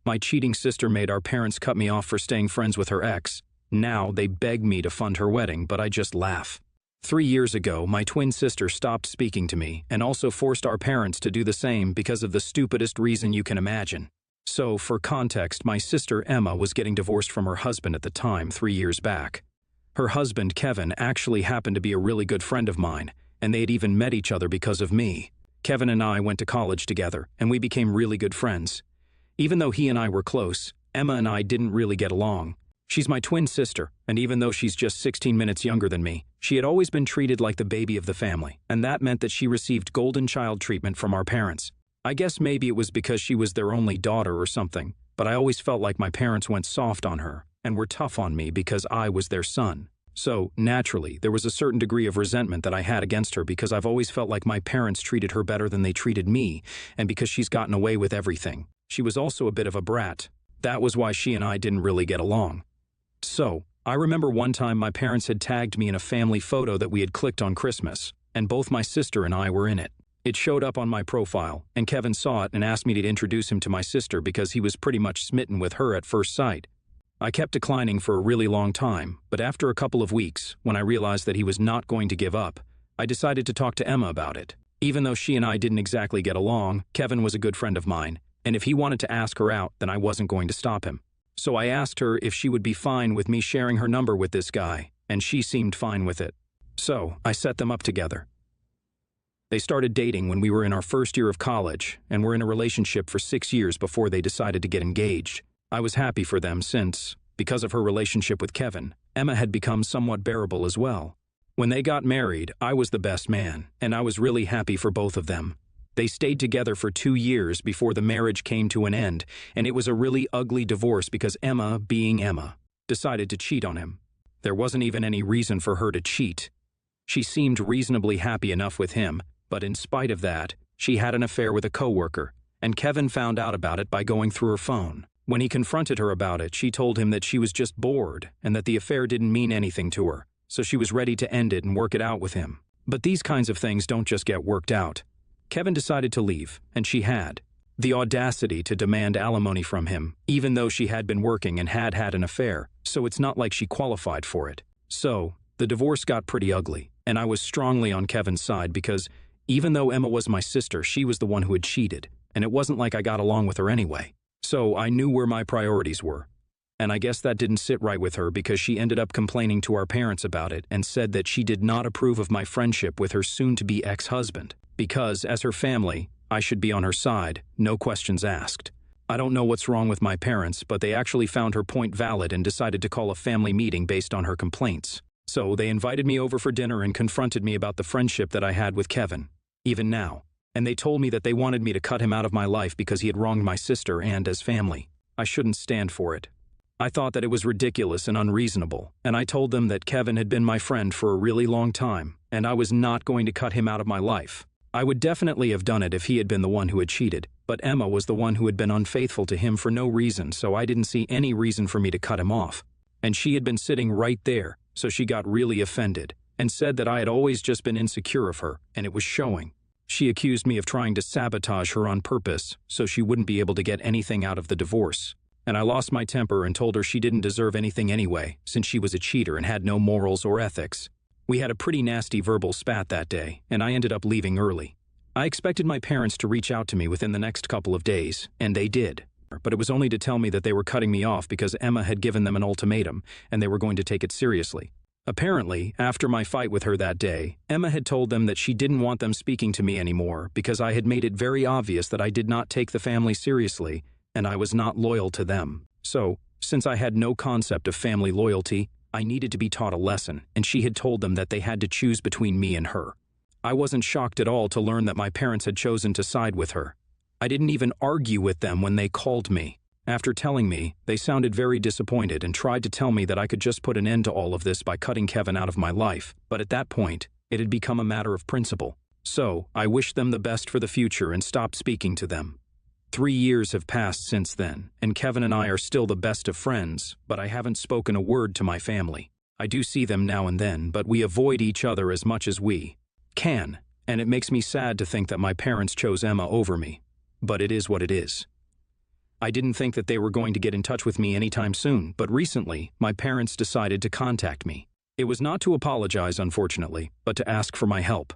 My cheating sister made our parents cut me off for staying friends with her ex. Now they beg me to fund her wedding, but I just laugh. 3 years ago, my twin sister stopped speaking to me and also forced our parents to do the same because of the stupidest reason you can imagine. So, for context, my sister Emma was getting divorced from her husband at the time 3 years back. Her husband, Kevin, actually happened to be a really good friend of mine, and they had even met each other because of me. Kevin and I went to college together, and we became really good friends. Even though he and I were close, Emma and I didn't really get along. She's my twin sister, and even though she's just 16 minutes younger than me, she had always been treated like the baby of the family, and that meant that she received golden child treatment from our parents. I guess maybe it was because she was their only daughter or something, but I always felt like my parents went soft on her and were tough on me because I was their son. So, naturally, there was a certain degree of resentment that I had against her because I've always felt like my parents treated her better than they treated me, and because she's gotten away with everything. She was also a bit of a brat. That was why she and I didn't really get along. So, I remember one time my parents had tagged me in a family photo that we had clicked on Christmas, and both my sister and I were in it. It showed up on my profile, and Kevin saw it and asked me to introduce him to my sister because he was pretty much smitten with her at first sight. I kept declining for a really long time, but after a couple of weeks, when I realized that he was not going to give up, I decided to talk to Emma about it. Even though she and I didn't exactly get along, Kevin was a good friend of mine, and if he wanted to ask her out, then I wasn't going to stop him. So I asked her if she would be fine with me sharing her number with this guy, and she seemed fine with it. So I set them up together. They started dating when we were in our first year of college, and were in a relationship for 6 years before they decided to get engaged. I was happy for them since, because of her relationship with Kevin, Emma had become somewhat bearable as well. When they got married, I was the best man, and I was really happy for both of them. They stayed together for 2 years before the marriage came to an end, and it was a really ugly divorce because Emma, being Emma, decided to cheat on him. There wasn't even any reason for her to cheat. She seemed reasonably happy enough with him, but in spite of that, she had an affair with a coworker, and Kevin found out about it by going through her phone. When he confronted her about it, she told him that she was just bored and that the affair didn't mean anything to her, so she was ready to end it and work it out with him. But these kinds of things don't just get worked out. Kevin decided to leave, and she had the audacity to demand alimony from him, even though she had been working and had had an affair, so it's not like she qualified for it. So, the divorce got pretty ugly, and I was strongly on Kevin's side because even though Emma was my sister, she was the one who had cheated, and it wasn't like I got along with her anyway. So I knew where my priorities were. And I guess that didn't sit right with her because she ended up complaining to our parents about it and said that she did not approve of my friendship with her soon-to-be ex-husband, because, as her family, I should be on her side, no questions asked. I don't know what's wrong with my parents, but they actually found her point valid and decided to call a family meeting based on her complaints. So they invited me over for dinner and confronted me about the friendship that I had with Kevin, even now. And they told me that they wanted me to cut him out of my life because he had wronged my sister and, as family, I shouldn't stand for it. I thought that it was ridiculous and unreasonable, and I told them that Kevin had been my friend for a really long time, and I was not going to cut him out of my life. I would definitely have done it if he had been the one who had cheated, but Emma was the one who had been unfaithful to him for no reason, so I didn't see any reason for me to cut him off. And she had been sitting right there, so she got really offended, and said that I had always just been insecure of her, and it was showing. She accused me of trying to sabotage her on purpose, so she wouldn't be able to get anything out of the divorce. And I lost my temper and told her she didn't deserve anything anyway, since she was a cheater and had no morals or ethics. We had a pretty nasty verbal spat that day, and I ended up leaving early. I expected my parents to reach out to me within the next couple of days, and they did. But it was only to tell me that they were cutting me off because Emma had given them an ultimatum, and they were going to take it seriously. Apparently, after my fight with her that day, Emma had told them that she didn't want them speaking to me anymore because I had made it very obvious that I did not take the family seriously, and I was not loyal to them. So, since I had no concept of family loyalty, I needed to be taught a lesson, and she had told them that they had to choose between me and her. I wasn't shocked at all to learn that my parents had chosen to side with her. I didn't even argue with them when they called me. After telling me, they sounded very disappointed and tried to tell me that I could just put an end to all of this by cutting Kevin out of my life, but at that point, it had become a matter of principle. So, I wished them the best for the future and stopped speaking to them. 3 years have passed since then, and Kevin and I are still the best of friends, but I haven't spoken a word to my family. I do see them now and then, but we avoid each other as much as we can, and it makes me sad to think that my parents chose Emma over me. But it is what it is. I didn't think that they were going to get in touch with me anytime soon, but recently, my parents decided to contact me. It was not to apologize, unfortunately, but to ask for my help.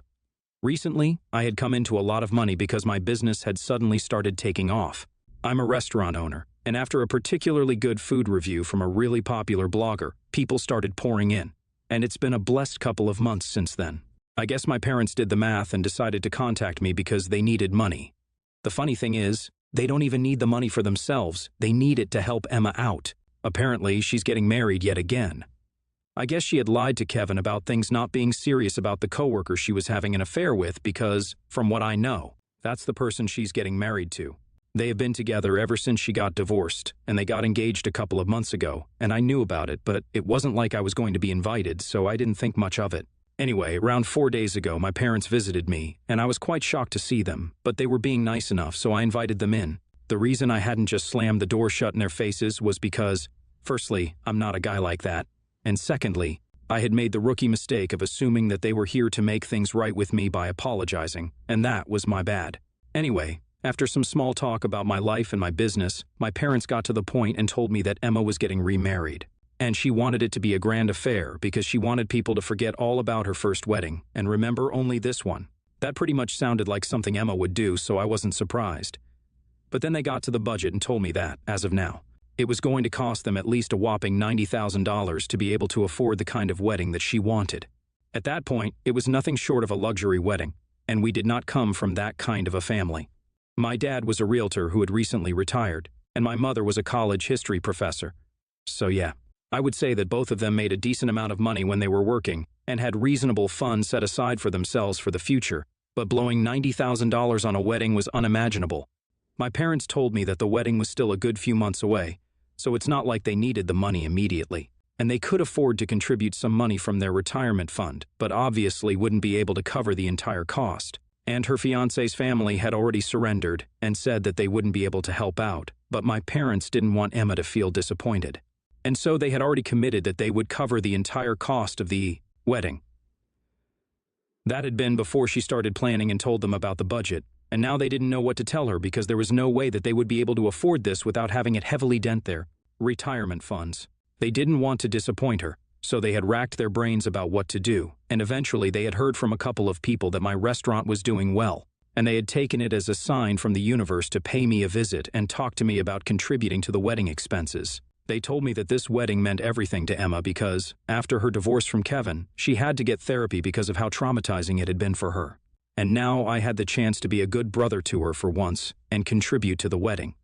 Recently, I had come into a lot of money because my business had suddenly started taking off. I'm a restaurant owner, and after a particularly good food review from a really popular blogger, people started pouring in. And it's been a blessed couple of months since then. I guess my parents did the math and decided to contact me because they needed money. The funny thing is, they don't even need the money for themselves, they need it to help Emma out. Apparently, she's getting married yet again. I guess she had lied to Kevin about things not being serious about the coworker she was having an affair with because, from what I know, that's the person she's getting married to. They have been together ever since she got divorced, and they got engaged a couple of months ago, and I knew about it, but it wasn't like I was going to be invited, so I didn't think much of it. Anyway, around 4 days ago, my parents visited me, and I was quite shocked to see them, but they were being nice enough, so I invited them in. The reason I hadn't just slammed the door shut in their faces was because, firstly, I'm not a guy like that, and secondly, I had made the rookie mistake of assuming that they were here to make things right with me by apologizing, and that was my bad. Anyway, after some small talk about my life and my business, my parents got to the point and told me that Emma was getting remarried. And she wanted it to be a grand affair because she wanted people to forget all about her first wedding and remember only this one. That pretty much sounded like something Emma would do, so I wasn't surprised. But then they got to the budget and told me that, as of now, it was going to cost them at least a whopping $90,000 to be able to afford the kind of wedding that she wanted. At that point, it was nothing short of a luxury wedding, and we did not come from that kind of a family. My dad was a realtor who had recently retired, and my mother was a college history professor. So yeah, I would say that both of them made a decent amount of money when they were working and had reasonable funds set aside for themselves for the future, but blowing $90,000 on a wedding was unimaginable. My parents told me that the wedding was still a good few months away, so it's not like they needed the money immediately, and they could afford to contribute some money from their retirement fund, but obviously wouldn't be able to cover the entire cost. And her fiancé's family had already surrendered and said that they wouldn't be able to help out, but my parents didn't want Emma to feel disappointed. And so they had already committed that they would cover the entire cost of the wedding. That had been before she started planning and told them about the budget, and now they didn't know what to tell her because there was no way that they would be able to afford this without having it heavily dent their retirement funds. They didn't want to disappoint her, so they had racked their brains about what to do, and eventually they had heard from a couple of people that my restaurant was doing well, and they had taken it as a sign from the universe to pay me a visit and talk to me about contributing to the wedding expenses. They told me that this wedding meant everything to Emma because, after her divorce from Kevin, she had to get therapy because of how traumatizing it had been for her. And now I had the chance to be a good brother to her for once and contribute to the wedding.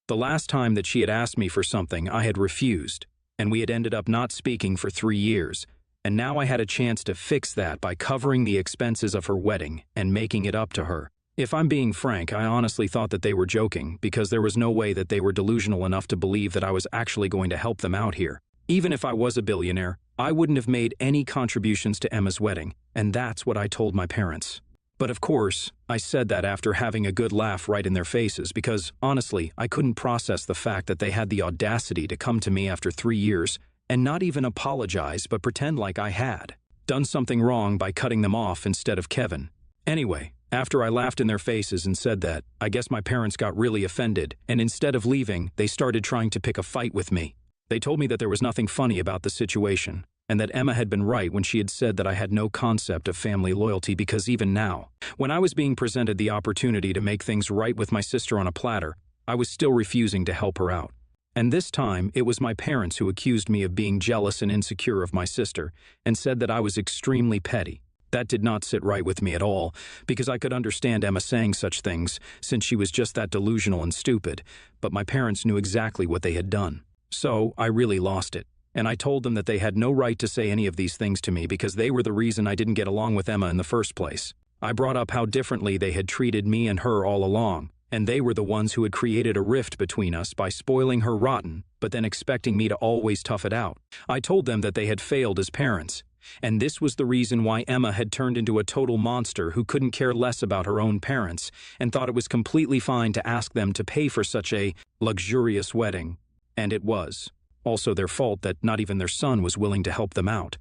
The last time that she had asked me for something, I had refused, and we had ended up not speaking for 3 years, and now I had a chance to fix that by covering the expenses of her wedding and making it up to her. If I'm being frank, I honestly thought that they were joking because there was no way that they were delusional enough to believe that I was actually going to help them out here. Even if I was a billionaire, I wouldn't have made any contributions to Emma's wedding, and that's what I told my parents. But of course, I said that after having a good laugh right in their faces because, honestly, I couldn't process the fact that they had the audacity to come to me after 3 years and not even apologize but pretend like I had done something wrong by cutting them off instead of Kevin. Anyway, after I laughed in their faces and said that, I guess my parents got really offended, and instead of leaving, they started trying to pick a fight with me. They told me that there was nothing funny about the situation, and that Emma had been right when she had said that I had no concept of family loyalty because even now, when I was being presented the opportunity to make things right with my sister on a platter, I was still refusing to help her out. And this time, it was my parents who accused me of being jealous and insecure of my sister, and said that I was extremely petty. That did not sit right with me at all, because I could understand Emma saying such things, since she was just that delusional and stupid, but my parents knew exactly what they had done. So, I really lost it, and I told them that they had no right to say any of these things to me because they were the reason I didn't get along with Emma in the first place. I brought up how differently they had treated me and her all along, and they were the ones who had created a rift between us by spoiling her rotten, but then expecting me to always tough it out. I told them that they had failed as parents, and this was the reason why Emma had turned into a total monster who couldn't care less about her own parents and thought it was completely fine to ask them to pay for such a luxurious wedding. And it was also their fault that not even their son was willing to help them out.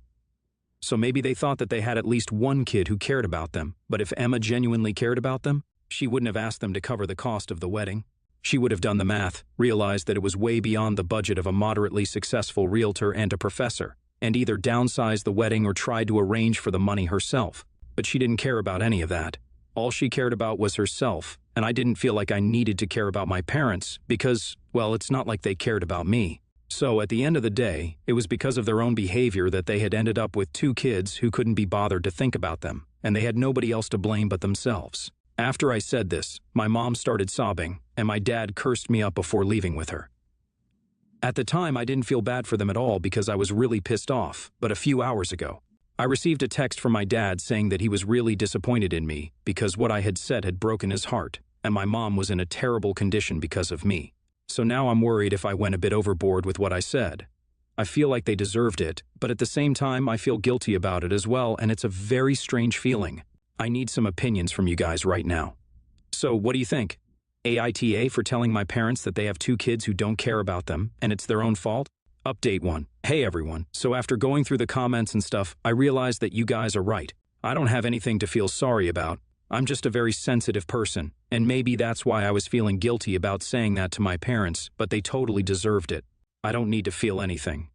So maybe they thought that they had at least one kid who cared about them, but if Emma genuinely cared about them, she wouldn't have asked them to cover the cost of the wedding. She would have done the math, realized that it was way beyond the budget of a moderately successful realtor and a professor, and either downsized the wedding or tried to arrange for the money herself. But she didn't care about any of that. All she cared about was herself, and I didn't feel like I needed to care about my parents because, well, it's not like they cared about me. So at the end of the day, it was because of their own behavior that they had ended up with 2 kids who couldn't be bothered to think about them, and they had nobody else to blame but themselves. After I said this, my mom started sobbing, and my dad cursed me up before leaving with her. At the time, I didn't feel bad for them at all because I was really pissed off, but a few hours ago, I received a text from my dad saying that he was really disappointed in me because what I had said had broken his heart, and my mom was in a terrible condition because of me. So now I'm worried if I went a bit overboard with what I said. I feel like they deserved it, but at the same time, I feel guilty about it as well, and it's a very strange feeling. I need some opinions from you guys right now. So, what do you think? AITA for telling my parents that they have 2 kids who don't care about them, and it's their own fault? Update 1. Hey everyone, so after going through the comments and stuff, I realized that you guys are right. I don't have anything to feel sorry about. I'm just a very sensitive person, and maybe that's why I was feeling guilty about saying that to my parents, but they totally deserved it. I don't need to feel anything.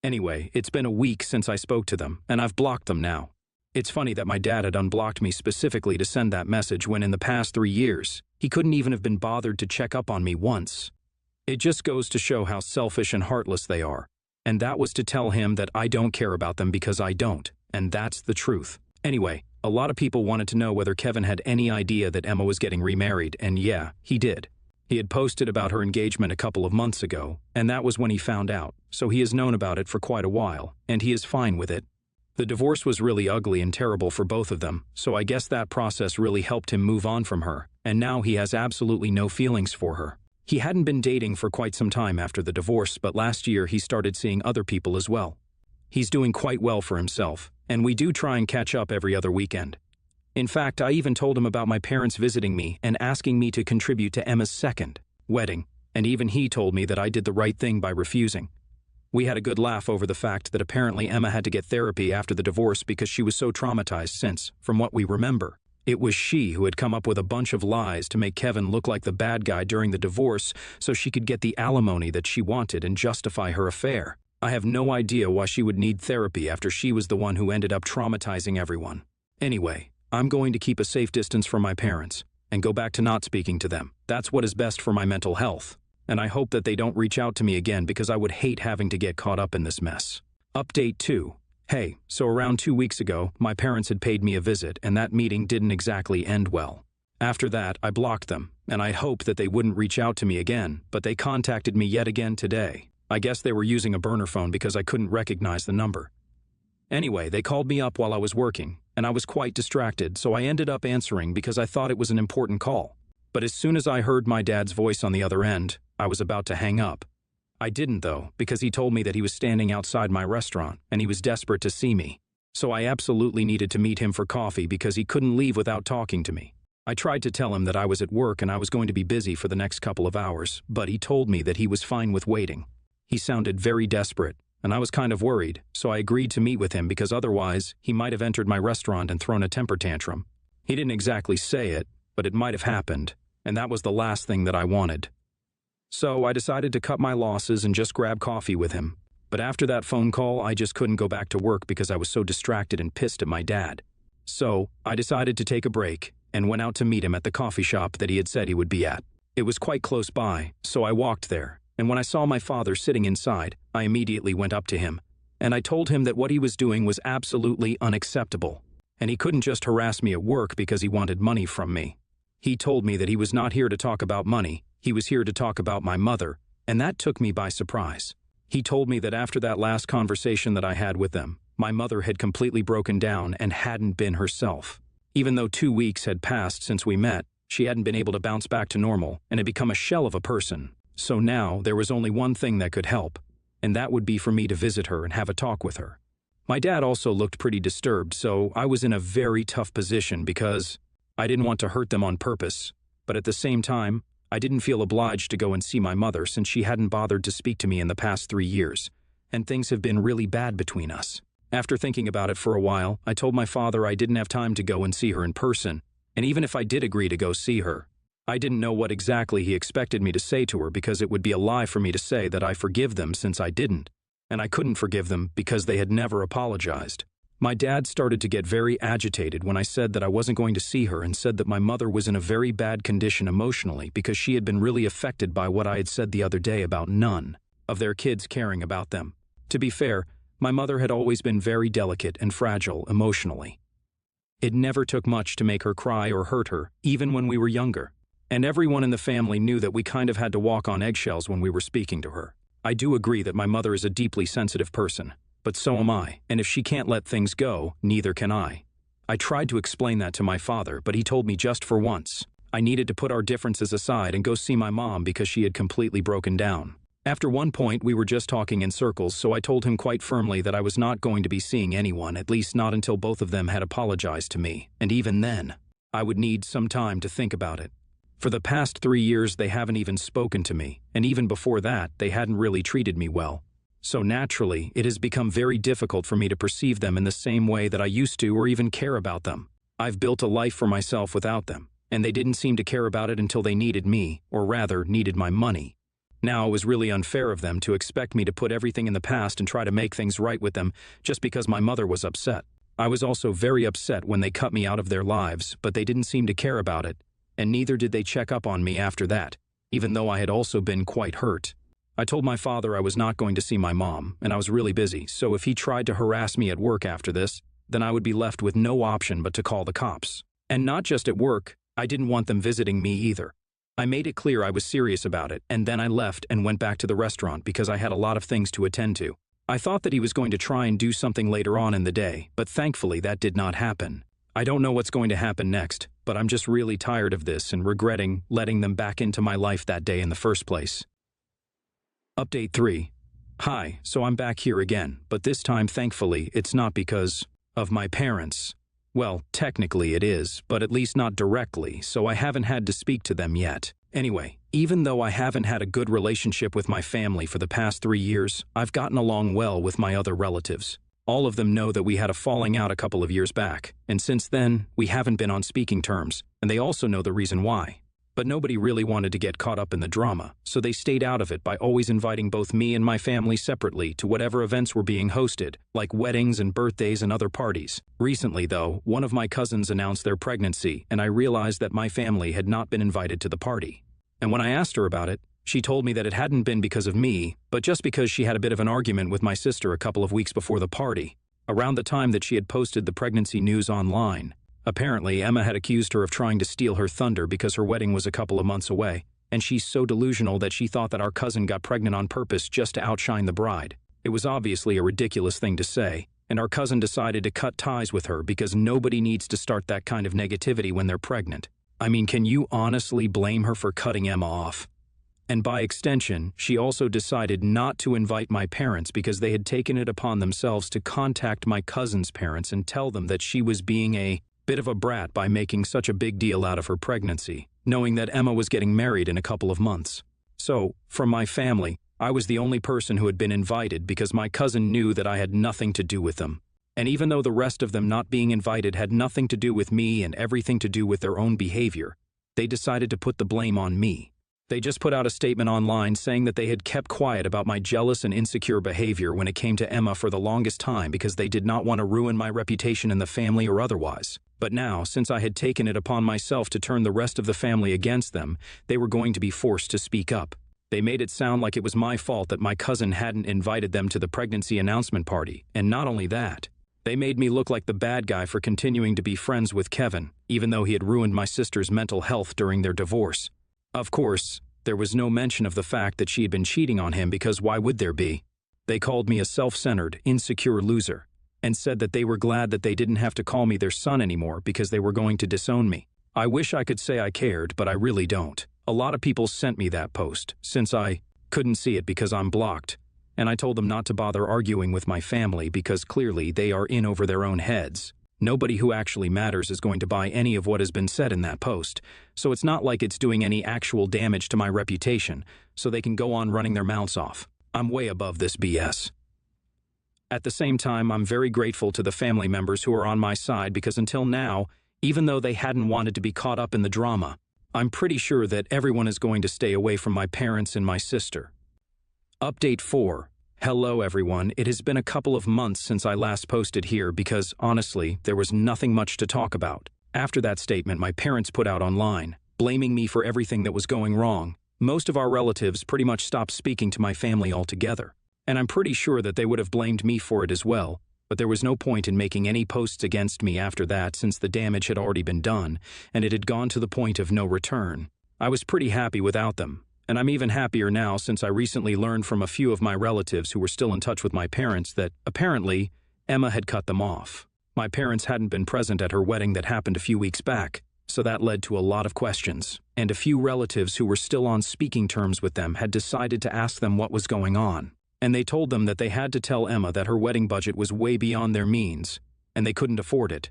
Anyway, it's been a week since I spoke to them, and I've blocked them now. It's funny that my dad had unblocked me specifically to send that message when in the past 3 years, he couldn't even have been bothered to check up on me once. It just goes to show how selfish and heartless they are. And that was to tell him that I don't care about them because I don't, and that's the truth. Anyway, a lot of people wanted to know whether Kevin had any idea that Emma was getting remarried, and yeah, he did. He had posted about her engagement a couple of months ago, and that was when he found out, so he has known about it for quite a while, and he is fine with it. The divorce was really ugly and terrible for both of them, so I guess that process really helped him move on from her, and now he has absolutely no feelings for her. He hadn't been dating for quite some time after the divorce, but last year he started seeing other people as well. He's doing quite well for himself, and we do try and catch up every other weekend. In fact, I even told him about my parents visiting me and asking me to contribute to Emma's second wedding, and even he told me that I did the right thing by refusing. We had a good laugh over the fact that apparently Emma had to get therapy after the divorce because she was so traumatized since, from what we remember, it was she who had come up with a bunch of lies to make Kevin look like the bad guy during the divorce so she could get the alimony that she wanted and justify her affair. I have no idea why she would need therapy after she was the one who ended up traumatizing everyone. Anyway, I'm going to keep a safe distance from my parents and go back to not speaking to them. That's what is best for my mental health. And I hope that they don't reach out to me again because I would hate having to get caught up in this mess. Update 2. Hey, so around 2 weeks ago, my parents had paid me a visit, and that meeting didn't exactly end well. After that, I blocked them, and I hoped that they wouldn't reach out to me again, but they contacted me yet again today. I guess they were using a burner phone because I couldn't recognize the number. Anyway, they called me up while I was working, and I was quite distracted, so I ended up answering because I thought it was an important call. But as soon as I heard my dad's voice on the other end, I was about to hang up. I didn't though, because he told me that he was standing outside my restaurant and he was desperate to see me. So I absolutely needed to meet him for coffee because he couldn't leave without talking to me. I tried to tell him that I was at work and I was going to be busy for the next couple of hours, but he told me that he was fine with waiting. He sounded very desperate, and I was kind of worried, so I agreed to meet with him because otherwise he might have entered my restaurant and thrown a temper tantrum. He didn't exactly say it, but it might have happened, and that was the last thing that I wanted. So I decided to cut my losses and just grab coffee with him. But after that phone call, I just couldn't go back to work because I was so distracted and pissed at my dad. So I decided to take a break and went out to meet him at the coffee shop that he had said he would be at. It was quite close by, so I walked there, and when I saw my father sitting inside, I immediately went up to him, and I told him that what he was doing was absolutely unacceptable, and he couldn't just harass me at work because he wanted money from me. He told me that he was not here to talk about money, he was here to talk about my mother, and that took me by surprise. He told me that after that last conversation that I had with them, my mother had completely broken down and hadn't been herself. Even though 2 weeks had passed since we met, she hadn't been able to bounce back to normal and had become a shell of a person. So now there was only one thing that could help, and that would be for me to visit her and have a talk with her. My dad also looked pretty disturbed, so I was in a very tough position because I didn't want to hurt them on purpose, but at the same time, I didn't feel obliged to go and see my mother since she hadn't bothered to speak to me in the past 3 years, and things have been really bad between us. After thinking about it for a while, I told my father I didn't have time to go and see her in person, and even if I did agree to go see her, I didn't know what exactly he expected me to say to her because it would be a lie for me to say that I forgive them since I didn't, and I couldn't forgive them because they had never apologized. My dad started to get very agitated when I said that I wasn't going to see her and said that my mother was in a very bad condition emotionally because she had been really affected by what I had said the other day about none of their kids caring about them. To be fair, my mother had always been very delicate and fragile emotionally. It never took much to make her cry or hurt her, even when we were younger. And everyone in the family knew that we kind of had to walk on eggshells when we were speaking to her. I do agree that my mother is a deeply sensitive person. But so am I, and if she can't let things go, neither can I. I tried to explain that to my father, but he told me just for once. I needed to put our differences aside and go see my mom because she had completely broken down. After one point, we were just talking in circles, so I told him quite firmly that I was not going to be seeing anyone, at least not until both of them had apologized to me, and even then, I would need some time to think about it. For the past 3 years, they haven't even spoken to me, and even before that, they hadn't really treated me well. So naturally, it has become very difficult for me to perceive them in the same way that I used to or even care about them. I've built a life for myself without them, and they didn't seem to care about it until they needed me, or rather, needed my money. Now it was really unfair of them to expect me to put everything in the past and try to make things right with them just because my mother was upset. I was also very upset when they cut me out of their lives, but they didn't seem to care about it, and neither did they check up on me after that, even though I had also been quite hurt. I told my father I was not going to see my mom, and I was really busy, so if he tried to harass me at work after this, then I would be left with no option but to call the cops. And not just at work, I didn't want them visiting me either. I made it clear I was serious about it, and then I left and went back to the restaurant because I had a lot of things to attend to. I thought that he was going to try and do something later on in the day, but thankfully that did not happen. I don't know what's going to happen next, but I'm just really tired of this and regretting letting them back into my life that day in the first place. Update 3. Hi, so I'm back here again, but this time, thankfully, it's not because of my parents. Well, technically it is, but at least not directly, so I haven't had to speak to them yet. Anyway, even though I haven't had a good relationship with my family for the past 3 years, I've gotten along well with my other relatives. All of them know that we had a falling out a couple of years back, and since then, we haven't been on speaking terms, and they also know the reason why. But nobody really wanted to get caught up in the drama, so they stayed out of it by always inviting both me and my family separately to whatever events were being hosted, like weddings and birthdays and other parties. Recently, though, one of my cousins announced their pregnancy, and I realized that my family had not been invited to the party. And when I asked her about it, she told me that it hadn't been because of me, but just because she had a bit of an argument with my sister a couple of weeks before the party, around the time that she had posted the pregnancy news online. Apparently, Emma had accused her of trying to steal her thunder because her wedding was a couple of months away, and she's so delusional that she thought that our cousin got pregnant on purpose just to outshine the bride. It was obviously a ridiculous thing to say, and our cousin decided to cut ties with her because nobody needs to start that kind of negativity when they're pregnant. I mean, can you honestly blame her for cutting Emma off? And by extension, she also decided not to invite my parents because they had taken it upon themselves to contact my cousin's parents and tell them that she was being a bit of a brat by making such a big deal out of her pregnancy, knowing that Emma was getting married in a couple of months. So, from my family, I was the only person who had been invited because my cousin knew that I had nothing to do with them. And even though the rest of them not being invited had nothing to do with me and everything to do with their own behavior, they decided to put the blame on me. They just put out a statement online saying that they had kept quiet about my jealous and insecure behavior when it came to Emma for the longest time because they did not want to ruin my reputation in the family or otherwise. But now, since I had taken it upon myself to turn the rest of the family against them, they were going to be forced to speak up. They made it sound like it was my fault that my cousin hadn't invited them to the pregnancy announcement party, and not only that, they made me look like the bad guy for continuing to be friends with Kevin, even though he had ruined my sister's mental health during their divorce. Of course, there was no mention of the fact that she had been cheating on him because why would there be? They called me a self-centered, insecure loser, and said that they were glad that they didn't have to call me their son anymore because they were going to disown me. I wish I could say I cared, but I really don't. A lot of people sent me that post, since I couldn't see it because I'm blocked, and I told them not to bother arguing with my family because clearly they are in over their own heads. Nobody who actually matters is going to buy any of what has been said in that post, so it's not like it's doing any actual damage to my reputation, so they can go on running their mouths off. I'm way above this BS. At the same time, I'm very grateful to the family members who are on my side because until now, even though they hadn't wanted to be caught up in the drama, I'm pretty sure that everyone is going to stay away from my parents and my sister. Update 4. Hello everyone, it has been a couple of months since I last posted here because, honestly, there was nothing much to talk about. After that statement my parents put out online, blaming me for everything that was going wrong. Most of our relatives pretty much stopped speaking to my family altogether. And I'm pretty sure that they would have blamed me for it as well, but there was no point in making any posts against me after that since the damage had already been done, and it had gone to the point of no return. I was pretty happy without them. And I'm even happier now since I recently learned from a few of my relatives who were still in touch with my parents that, apparently, Emma had cut them off. My parents hadn't been present at her wedding that happened a few weeks back, so that led to a lot of questions. And a few relatives who were still on speaking terms with them had decided to ask them what was going on. And they told them that they had to tell Emma that her wedding budget was way beyond their means, and they couldn't afford it.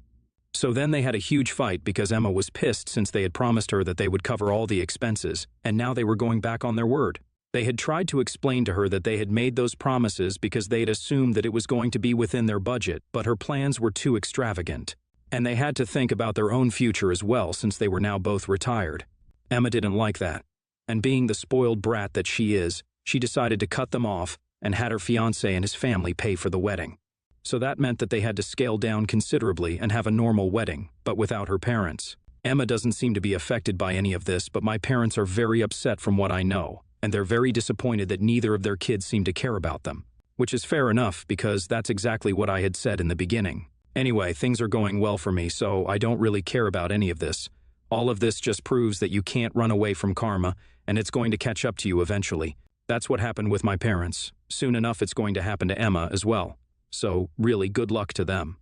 So then they had a huge fight because Emma was pissed since they had promised her that they would cover all the expenses, and now they were going back on their word. They had tried to explain to her that they had made those promises because they had assumed that it was going to be within their budget, but her plans were too extravagant. And they had to think about their own future as well since they were now both retired. Emma didn't like that. And being the spoiled brat that she is, she decided to cut them off and had her fiancé and his family pay for the wedding. So that meant that they had to scale down considerably and have a normal wedding, but without her parents. Emma doesn't seem to be affected by any of this, but my parents are very upset from what I know, and they're very disappointed that neither of their kids seem to care about them. Which is fair enough because that's exactly what I had said in the beginning. Anyway, things are going well for me, so I don't really care about any of this. All of this just proves that you can't run away from karma, and it's going to catch up to you eventually. That's what happened with my parents. Soon enough it's going to happen to Emma as well. So, really, good luck to them.